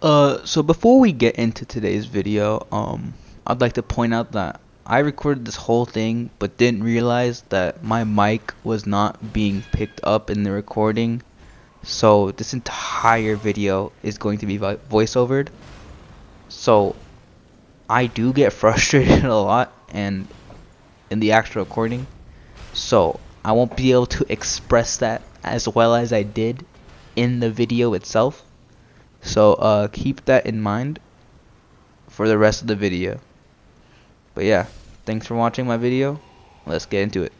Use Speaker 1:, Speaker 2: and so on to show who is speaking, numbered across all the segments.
Speaker 1: So before we get into today's video, I'd like to point out that I recorded this whole thing, but didn't realize that my mic was not being picked up in the recording. So this entire video is going to be voiceovered. So I do get frustrated a lot, and in the actual recording, so I won't be able to express that as well as I did in the video itself. So keep that in mind for the rest of the video. But yeah, thanks for watching my video. Let's get into it.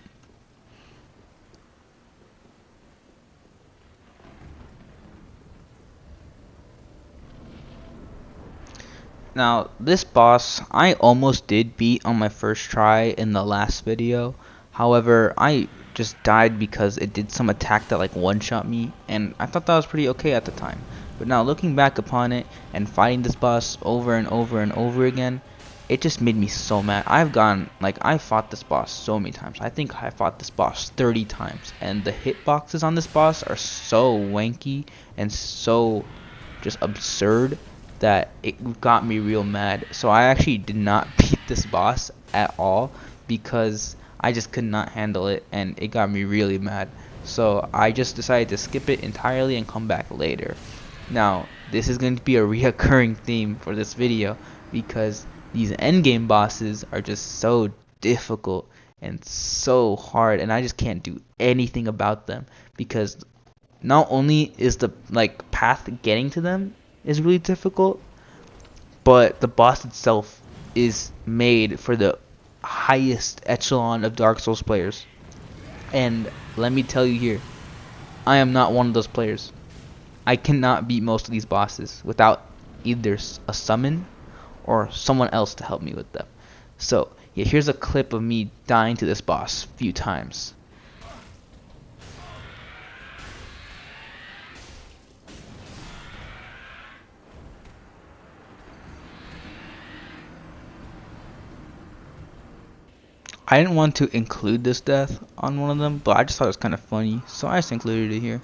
Speaker 1: Now, this boss I almost did beat on my first try in the last video. However, I just died because it did some attack that like one-shot me, and I thought that was pretty okay at the time. But now looking back upon it and fighting this boss over and over and over again, it just made me so mad. I fought this boss so many times. I think I fought this boss 30 times, and the hitboxes on this boss are so wanky and so just absurd that it got me real mad. So I actually did not beat this boss at all because I just could not handle it, and it got me really mad. So I just decided to skip it entirely and come back later. Now, this is going to be a reoccurring theme for this video because these endgame bosses are just so difficult and so hard, and I just can't do anything about them because not only is the path getting to them is really difficult, but the boss itself is made for the highest echelon of Dark Souls players. And let me tell you here, I am not one of those players. I cannot beat most of these bosses without either a summon or someone else to help me with them. So yeah, here's a clip of me dying to this boss a few times. I didn't want to include this death on one of them, but I just thought it was kind of funny, so I just included it here.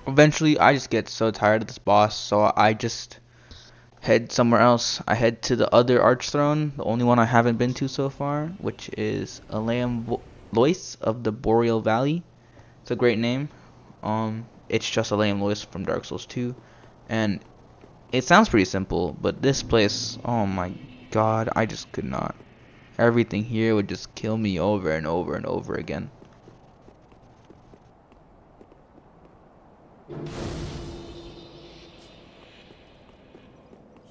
Speaker 1: Eventually, I just get so tired of this boss, so I just head somewhere else. I head to the other Archthrone, the only one I haven't been to so far, which is Elam Lois of the Boreal Valley. It's a great name. It's just Elam Lois from Dark Souls 2, and it sounds pretty simple, but this place, oh my god, I just could not. Everything here would just kill me over and over and over again.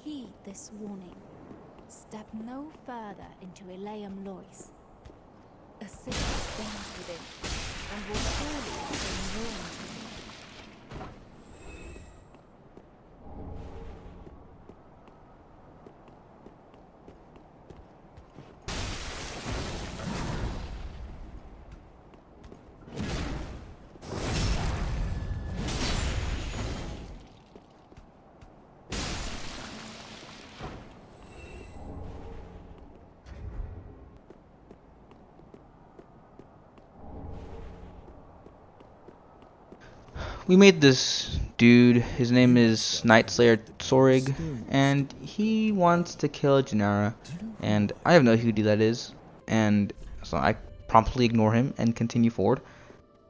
Speaker 2: Heed this warning. Step no further into Elam Lois. A city stands within, and will surely bring ruin to you.
Speaker 1: We made this dude, his name is Nightslayer Sorig, and he wants to kill Janara, and I have no idea who that is, and so I promptly ignore him and continue forward.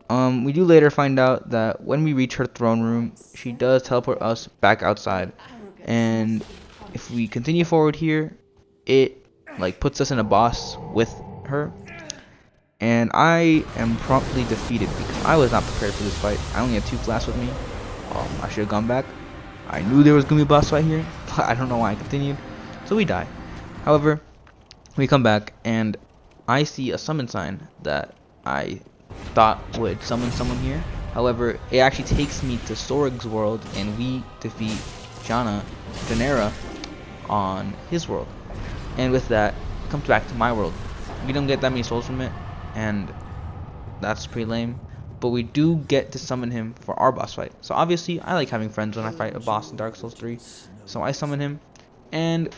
Speaker 1: We do later find out that when we reach her throne room, she does teleport us back outside, and if we continue forward here, it puts us in a boss with her, and I am promptly defeated because I was not prepared for this fight. I only had 2 flasks with me. I should have gone back. I knew there was going to be a boss fight here, but I don't know why I continued. So we die. However, we come back, and I see a summon sign that I thought would summon someone here. However, it actually takes me to Sorig's world, and we defeat Janera on his world. And with that, it comes back to my world. We don't get that many souls from it, and that's pretty lame. But we do get to summon him for our boss fight. So obviously, I like having friends when I fight a boss in Dark Souls 3. So I summon him, and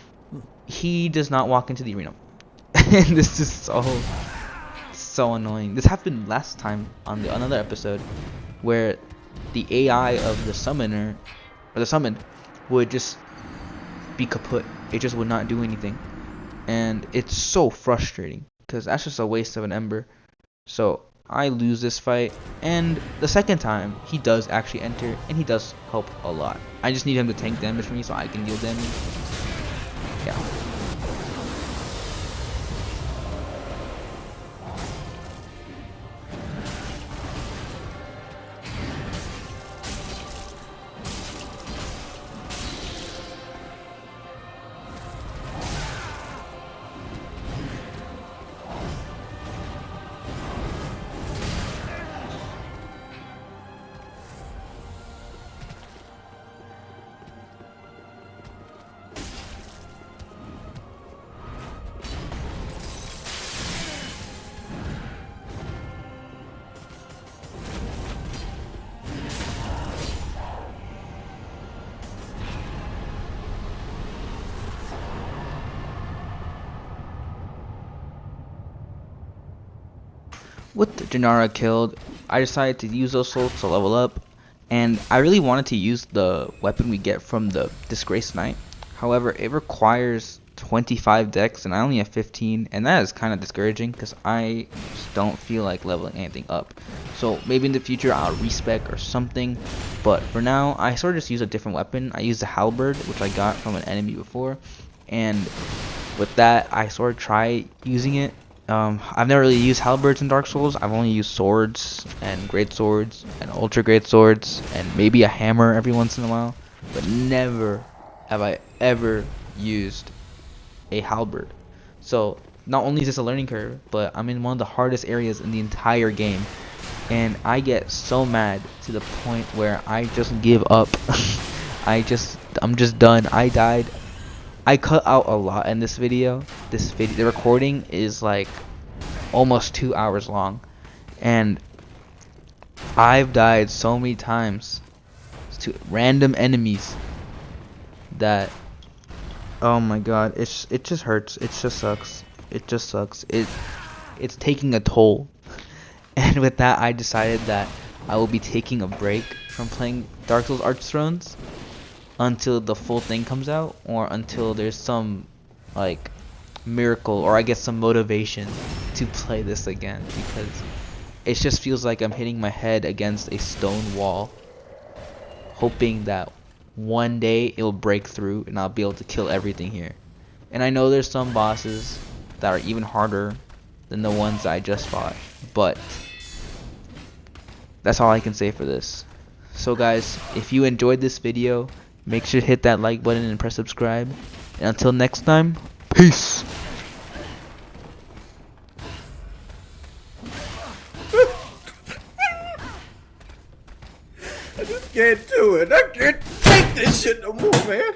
Speaker 1: he does not walk into the arena. And this is so annoying. This happened last time on another episode, where the AI of the summoner, or the summoned, would just be kaput. It just would not do anything. And it's so frustrating, because that's just a waste of an ember. So I lose this fight, and the second time he does actually enter, and he does help a lot. I just need him to tank damage for me so I can deal damage. Yeah. With the Janara killed, I decided to use those souls to level up, and I really wanted to use the weapon we get from the Disgraced Knight. However, it requires 25 dex, and I only have 15, and that is kind of discouraging because I just don't feel like leveling anything up. So maybe in the future I'll respec or something, but for now I sort of just use a different weapon. I use the halberd, which I got from an enemy before, and with that I sort of try using it. I've never really used halberds in Dark Souls. I've only used swords and great swords and ultra great swords and maybe a hammer every once in a while, but never have I ever used a halberd. So not only is this a learning curve, but I'm in one of the hardest areas in the entire game, and I get so mad to the point where I just give up. I'm just done. I died. I cut out a lot in this video. The recording is like almost 2 hours long, and I've died so many times to random enemies that, oh my god, it just hurts. It just sucks. It just sucks. It's taking a toll. And with that, I decided that I will be taking a break from playing Dark Souls Archthrones until the full thing comes out, or until there's some like miracle, or I get some motivation to play this again, because it just feels like I'm hitting my head against a stone wall, hoping that one day it will break through and I'll be able to kill everything here. And I know there's some bosses that are even harder than the ones I just fought, but that's all I can say for this. So guys, if you enjoyed this video, make sure to hit that like button and press subscribe. And until next time, peace!
Speaker 3: I just can't do it. I can't take this shit no more, man.